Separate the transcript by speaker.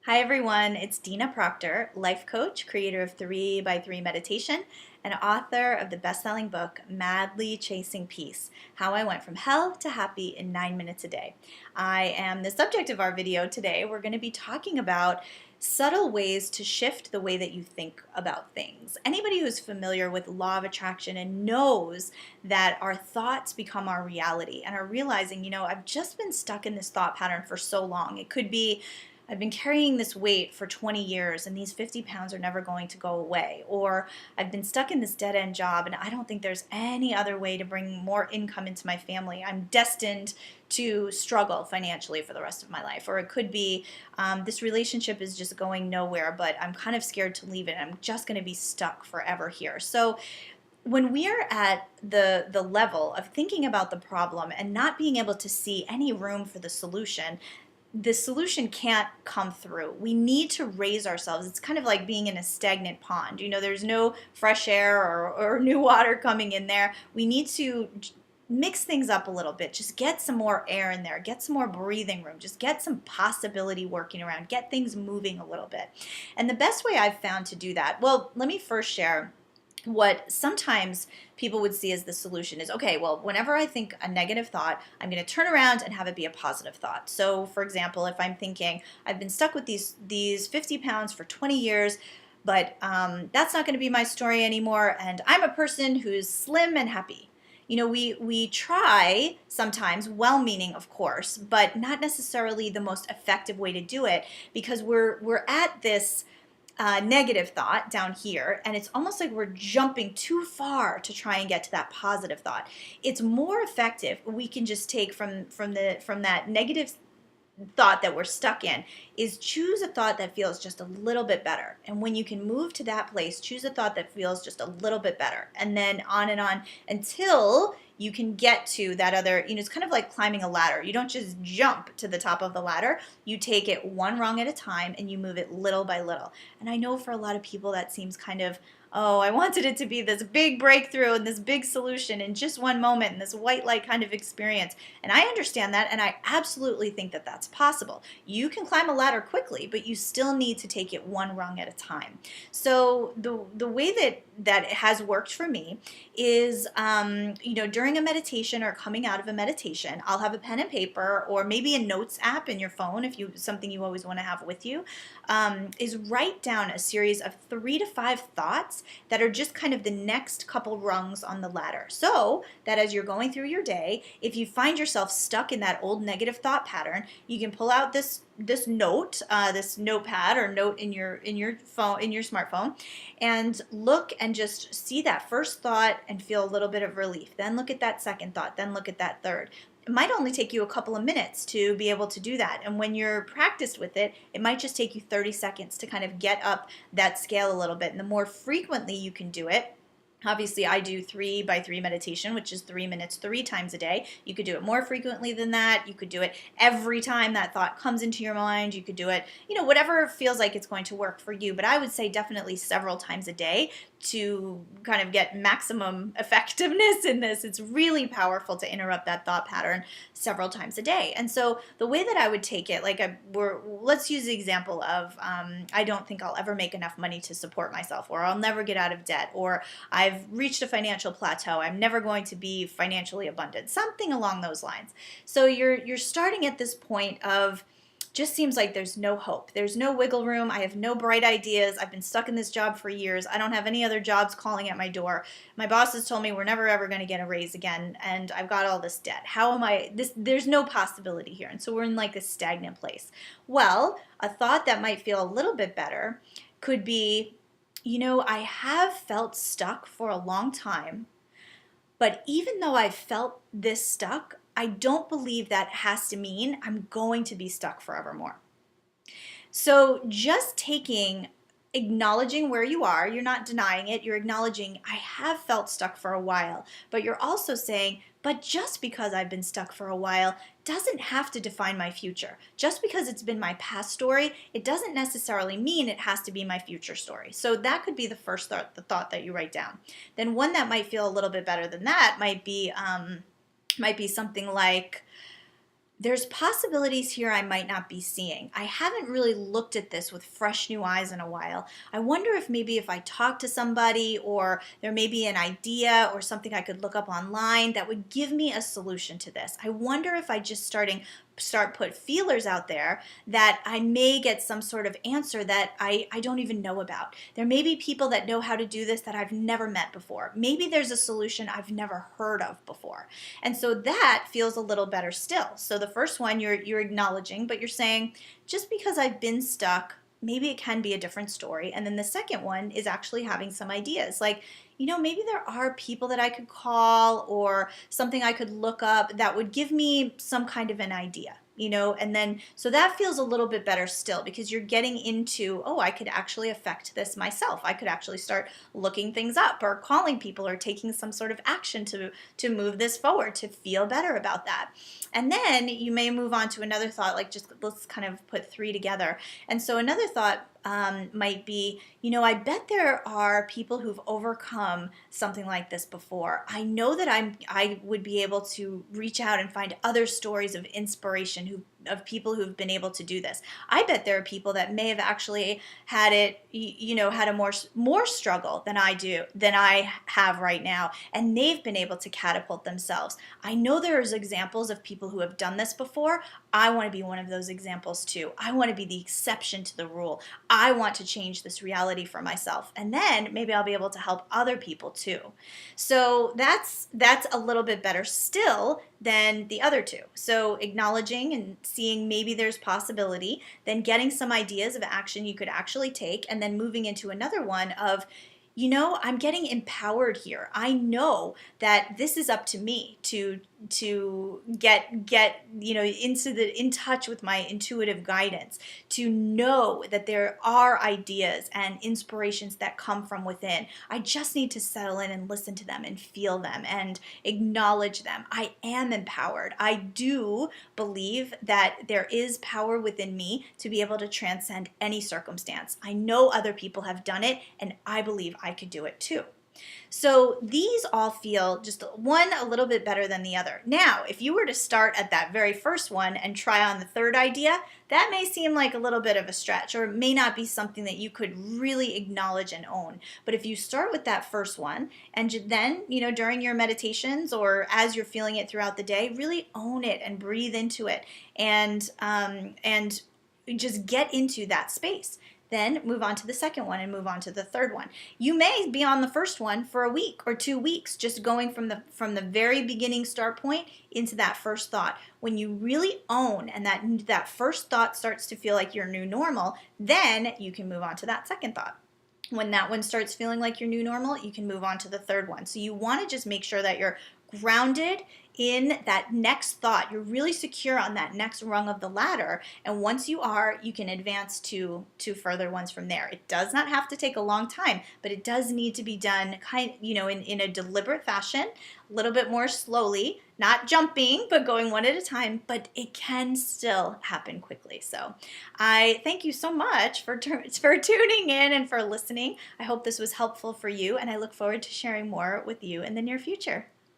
Speaker 1: Hi everyone, it's Dina Proctor, life coach, creator of 3 by 3 Meditation, and author of the best-selling book Madly Chasing Peace: How I Went from Hell to Happy in 9 Minutes a Day. I am the subject of our video today. We're going to be talking about subtle ways to shift the way that you think about things. Anybody who's familiar with law of attraction and knows that our thoughts become our reality and are realizing, I've just been stuck in this thought pattern for so long. It could be I've been carrying this weight for 20 years and these 50 pounds are never going to go away. Or I've been stuck in this dead end job and I don't think there's any other way to bring more income into my family. I'm destined to struggle financially for the rest of my life. Or it could be this relationship is just going nowhere, but I'm kind of scared to leave it. I'm just going to be stuck forever here. So when we're at the level of thinking about the problem and not being able to see any room for the solution can't come through. We need to raise ourselves. It's kind of like being in a stagnant pond. There's no fresh air or new water coming in there. We need to mix things up a little bit. Just get some more air in there. Get some more breathing room. Just get some possibility working around. Get things moving a little bit. And the best way I've found to do that, well, let me first share what sometimes people would see as the solution is, okay, well, whenever I think a negative thought, I'm going to turn around and have it be a positive thought. So, for example, if I'm thinking, I've been stuck with these 50 pounds for 20 years, but that's not going to be my story anymore, and I'm a person who's slim and happy. We try sometimes, well-meaning, of course, but not necessarily the most effective way to do it, because we're at this negative thought down here, and it's almost like we're jumping too far to try and get to that positive thought. It's more effective. We can just take from that negative thought that we're stuck in, is choose a thought that feels just a little bit better. And when you can move to that place, choose a thought that feels just a little bit better, and then on until you can get to that other, it's kind of like climbing a ladder. You don't just jump to the top of the ladder. You take it one rung at a time and you move it little by little. And I know for a lot of people that seems kind of, oh, I wanted it to be this big breakthrough and this big solution in just one moment and this white light kind of experience. And I understand that, and I absolutely think that that's possible. You can climb a ladder quickly, but you still need to take it one rung at a time. So the way that it has worked for me is, during a meditation or coming out of a meditation, I'll have a pen and paper or maybe a notes app in your phone if something you always want to have with you, is write down a series of 3 to 5 thoughts that are just kind of the next couple rungs on the ladder. So that as you're going through your day, if you find yourself stuck in that old negative thought pattern, you can pull out this note, this notepad or note in your phone, in your smartphone, and look and just see that first thought and feel a little bit of relief. Then look at that second thought, then look at that third. It might only take you a couple of minutes to be able to do that. And when you're practiced with it, it might just take you 30 seconds to kind of get up that scale a little bit. And the more frequently you can do it, obviously, I do 3 by 3 meditation, which is 3 minutes 3 times a day. You could do it more frequently than that. You could do it every time that thought comes into your mind. You could do it, whatever feels like it's going to work for you. But I would say definitely several times a day to kind of get maximum effectiveness in this. It's really powerful to interrupt that thought pattern several times a day. And so the way that I would take it, let's use the example of I don't think I'll ever make enough money to support myself, or I'll never get out of debt, or I've reached a financial plateau. I'm never going to be financially abundant. Something along those lines. So you're starting at this point of, just seems like there's no hope. There's no wiggle room. I have no bright ideas. I've been stuck in this job for years. I don't have any other jobs calling at my door. My boss has told me we're never ever going to get a raise again, and I've got all this debt. How am I there's no possibility here. And so we're in like this stagnant place. Well, a thought that might feel a little bit better could be, I have felt stuck for a long time, but even though I've felt this stuck, I don't believe that has to mean I'm going to be stuck forevermore. So just acknowledging where you are, you're not denying it, you're acknowledging, I have felt stuck for a while, but you're also saying, but just because I've been stuck for a while doesn't have to define my future. Just because it's been my past story, it doesn't necessarily mean it has to be my future story. So that could be the first thought, the thought that you write down. Then one that might feel a little bit better than that might be something like, there's possibilities here I might not be seeing. I haven't really looked at this with fresh new eyes in a while. I wonder if maybe if I talk to somebody, or there may be an idea or something I could look up online that would give me a solution to this. I wonder if I just start put feelers out there, that I may get some sort of answer that I don't even know about. There may be people that know how to do this that I've never met before. Maybe there's a solution I've never heard of before. And so that feels a little better still. So the first one you're acknowledging, but you're saying, just because I've been stuck, maybe it can be a different story. And then the second one is actually having some ideas, like, maybe there are people that I could call, or something I could look up that would give me some kind of an idea. And then, so that feels a little bit better still, because you're getting into, oh, I could actually affect this myself. I could actually start looking things up, or calling people, or taking some sort of action to move this forward, to feel better about that. And then you may move on to another thought, like, just let's kind of put three together. And so another thought might be, I bet there are people who've overcome something like this before. I know that I would be able to reach out and find other stories of inspiration, of people who've been able to do this. I bet there are people that may have actually had it, had a more struggle than I have right now, and they've been able to catapult themselves. I know there's examples of people who have done this before. I want to be one of those examples too. I want to be the exception to the rule. I want to change this reality for myself, and then maybe I'll be able to help other people too. So that's a little bit better still than the other two. So acknowledging and seeing maybe there's possibility, then getting some ideas of action you could actually take, and then moving into another one of, I'm getting empowered here. I know that this is up to me to get in touch with my intuitive guidance, to know that there are ideas and inspirations that come from within. I just need to settle in and listen to them and feel them and acknowledge them. I am empowered. I do believe that there is power within me to be able to transcend any circumstance. I know other people have done it, and I believe I could do it too. So these all feel just one a little bit better than the other. Now, if you were to start at that very first one and try on the third idea, that may seem like a little bit of a stretch, or it may not be something that you could really acknowledge and own. But if you start with that first one, and then, during your meditations or as you're feeling it throughout the day, really own it and breathe into it, and just get into that space. Then move on to the second one and move on to the third one. You may be on the first one for a week or 2 weeks, just going from the very beginning start point into that first thought. When you really own, and that first thought starts to feel like your new normal, then you can move on to that second thought. When that one starts feeling like your new normal, you can move on to the third one. So you want to just make sure that you're grounded in that next thought. You're really secure on that next rung of the ladder, and once you are, you can advance to further ones from there. It does not have to take a long time, but it does need to be done in a deliberate fashion, a little bit more slowly, not jumping, but going one at a time, but it can still happen quickly. So I thank you so much for tuning in and for listening. I hope this was helpful for you, and I look forward to sharing more with you in the near future.